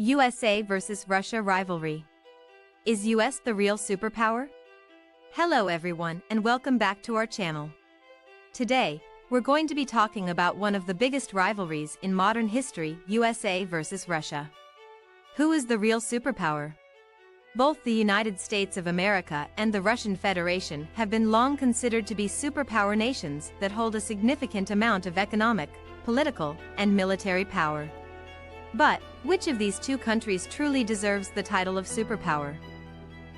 USA versus Russia rivalry. Is US the real superpower? Hello everyone and welcome back to our channel. Today, we're going to be talking about one of the biggest rivalries in modern history, USA versus Russia. Who is the real superpower? Both the United States of America and the Russian Federation have been long considered to be superpower nations that hold a significant amount of economic, political, and military power. But, which of these two countries truly deserves the title of superpower?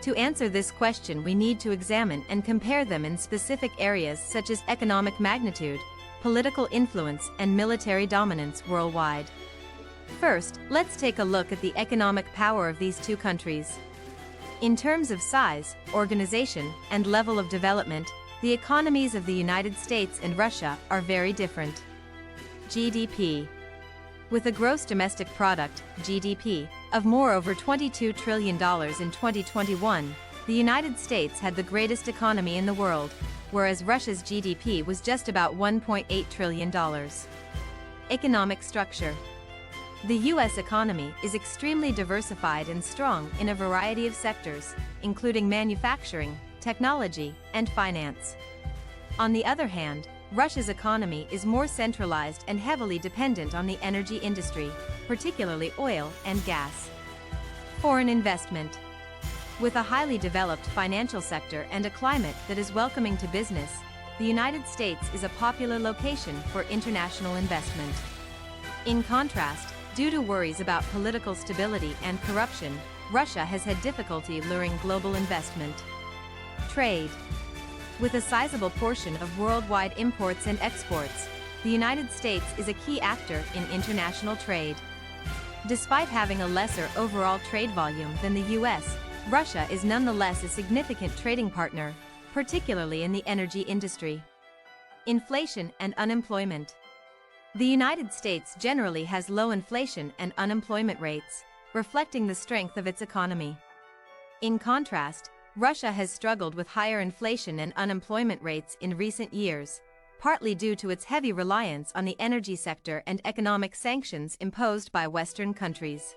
To answer this question, we need to examine and compare them in specific areas such as economic magnitude, political influence, and military dominance worldwide. First, let's take a look at the economic power of these two countries. In terms of size, organization, and level of development, the economies of the United States and Russia are very different. GDP. With a gross domestic product, GDP, of more over $22 trillion in 2021, the United States had the greatest economy in the world, whereas Russia's GDP was just about $1.8 trillion. Economic structure. The U.S. economy is extremely diversified and strong in a variety of sectors, including manufacturing, technology, and finance. On the other hand, Russia's economy is more centralized and heavily dependent on the energy industry, particularly oil and gas. Foreign investment. With a highly developed financial sector and a climate that is welcoming to business, the United States is a popular location for international investment. In contrast, due to worries about political stability and corruption, Russia has had difficulty luring global investment. Trade. With a sizable portion of worldwide imports and exports, the United States is a key actor in international trade. Despite having a lesser overall trade volume than the US, Russia is nonetheless a significant trading partner, particularly in the energy industry. Inflation and unemployment. The United States generally has low inflation and unemployment rates, reflecting the strength of its economy. In contrast, Russia has struggled with higher inflation and unemployment rates in recent years, partly due to its heavy reliance on the energy sector and economic sanctions imposed by Western countries.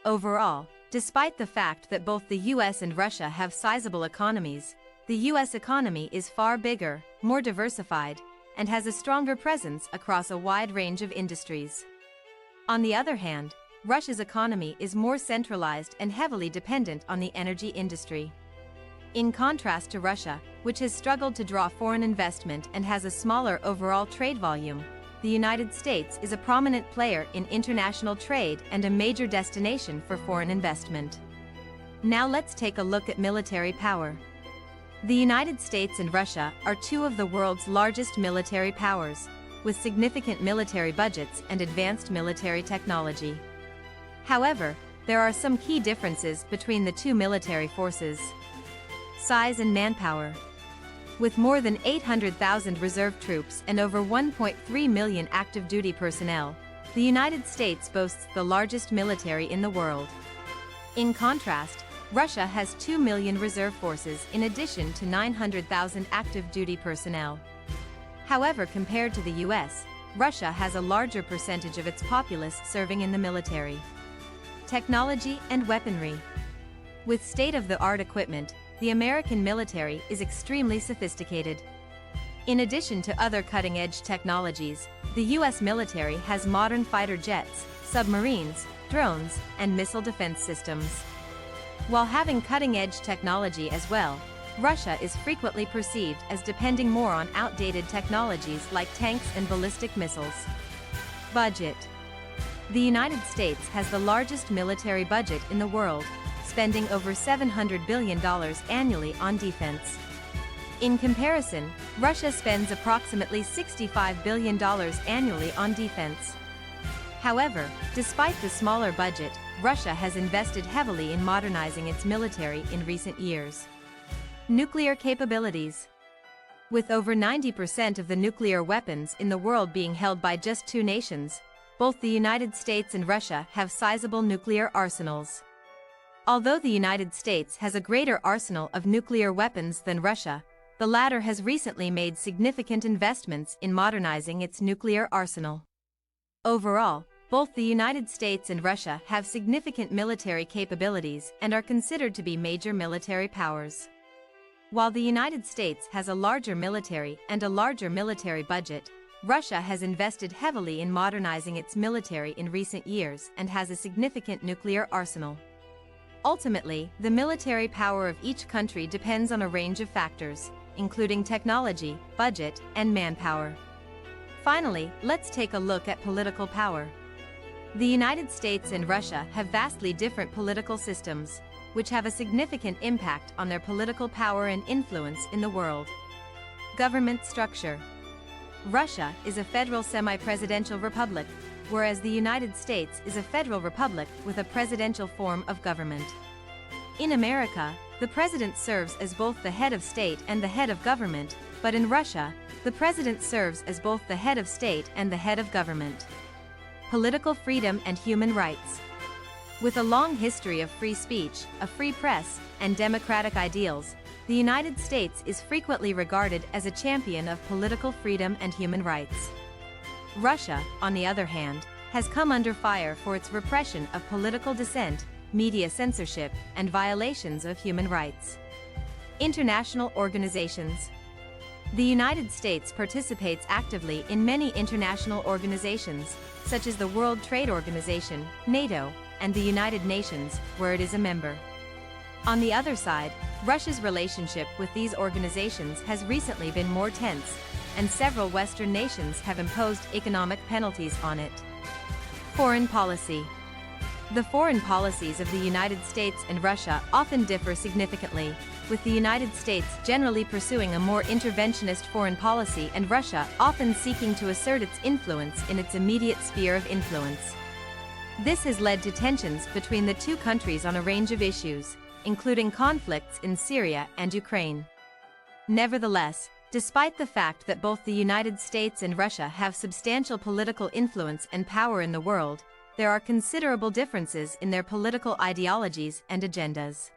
Overall, despite the fact that both the US and Russia have sizable economies, the US economy is far bigger, more diversified, and has a stronger presence across a wide range of industries. On the other hand, Russia's economy is more centralized and heavily dependent on the energy industry. In contrast to Russia, which has struggled to draw foreign investment and has a smaller overall trade volume, the United States is a prominent player in international trade and a major destination for foreign investment. Now let's take a look at military power. The United States and Russia are two of the world's largest military powers, with significant military budgets and advanced military technology. However, there are some key differences between the two military forces. Size and manpower. With more than 800,000 reserve troops and over 1.3 million active duty personnel, the United States boasts the largest military in the world. In contrast, Russia has 2 million reserve forces in addition to 900,000 active duty personnel. However, compared to the US, Russia has a larger percentage of its populace serving in the military. Technology and weaponry. With state-of-the-art equipment, the American military is extremely sophisticated. In addition to other cutting-edge technologies, the US military has modern fighter jets, submarines, drones, and missile defense systems. While having cutting-edge technology as well, Russia is frequently perceived as depending more on outdated technologies like tanks and ballistic missiles. Budget. The United States has the largest military budget in the world, spending over $700 billion annually on defense. In comparison, Russia spends approximately $65 billion annually on defense. However, despite the smaller budget, Russia has invested heavily in modernizing its military in recent years. Nuclear capabilities. With over 90% of the nuclear weapons in the world being held by just two nations, both the United States and Russia have sizable nuclear arsenals. Although the United States has a greater arsenal of nuclear weapons than Russia, the latter has recently made significant investments in modernizing its nuclear arsenal. Overall, Both the United States and Russia have significant military capabilities and are considered to be major military powers. While the United States has a larger military and a larger military budget, Russia has invested heavily in modernizing its military in recent years and has a significant nuclear arsenal. Ultimately, the military power of each country depends on a range of factors, including technology, budget, and manpower. Finally, let's take a look at political power. The United States and Russia have vastly different political systems, which have a significant impact on their political power and influence in the world. Government structure. Russia is a federal semi-presidential republic, whereas the United States is a federal republic with a presidential form of government. In America, the president serves as both the head of state and the head of government, but in Russia, the president serves as both the head of state and the head of government. Political freedom and human rights. With a long history of free speech, a free press, and democratic ideals, the United States is frequently regarded as a champion of political freedom and human rights. Russia, on the other hand, has come under fire for its repression of political dissent, media censorship, and violations of human rights. International organizations. The United States participates actively in many international organizations, such as the World Trade Organization, NATO, and the United Nations, where it is a member. On the other side, Russia's relationship with these organizations has recently been more tense, and several Western nations have imposed economic penalties on it. Foreign policy. The foreign policies of the United States and Russia often differ significantly, with the United States generally pursuing a more interventionist foreign policy and Russia often seeking to assert its influence in its immediate sphere of influence. This has led to tensions between the two countries on a range of issues, including conflicts in Syria and Ukraine. Nevertheless, despite the fact that both the United States and Russia have substantial political influence and power in the world, there are considerable differences in their political ideologies and agendas.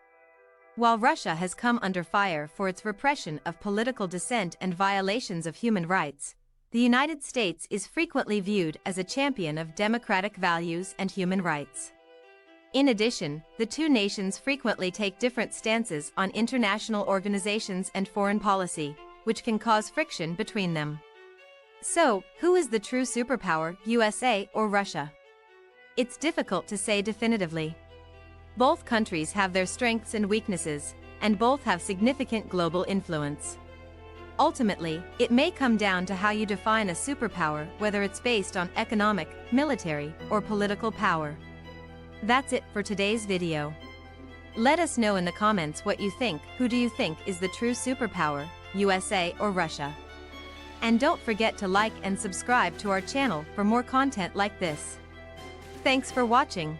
While Russia has come under fire for its repression of political dissent and violations of human rights, the United States is frequently viewed as a champion of democratic values and human rights. In addition, the two nations frequently take different stances on international organizations and foreign policy, which can cause friction between them. So, who is the true superpower, USA or Russia? It's difficult to say definitively. Both countries have their strengths and weaknesses, and both have significant global influence. Ultimately, it may come down to how you define a superpower, whether it's based on economic, military, or political power. That's it for today's video. Let us know in the comments what you think. Who do you think is the true superpower, USA or Russia? And don't forget to like and subscribe to our channel for more content like this. Thanks for watching.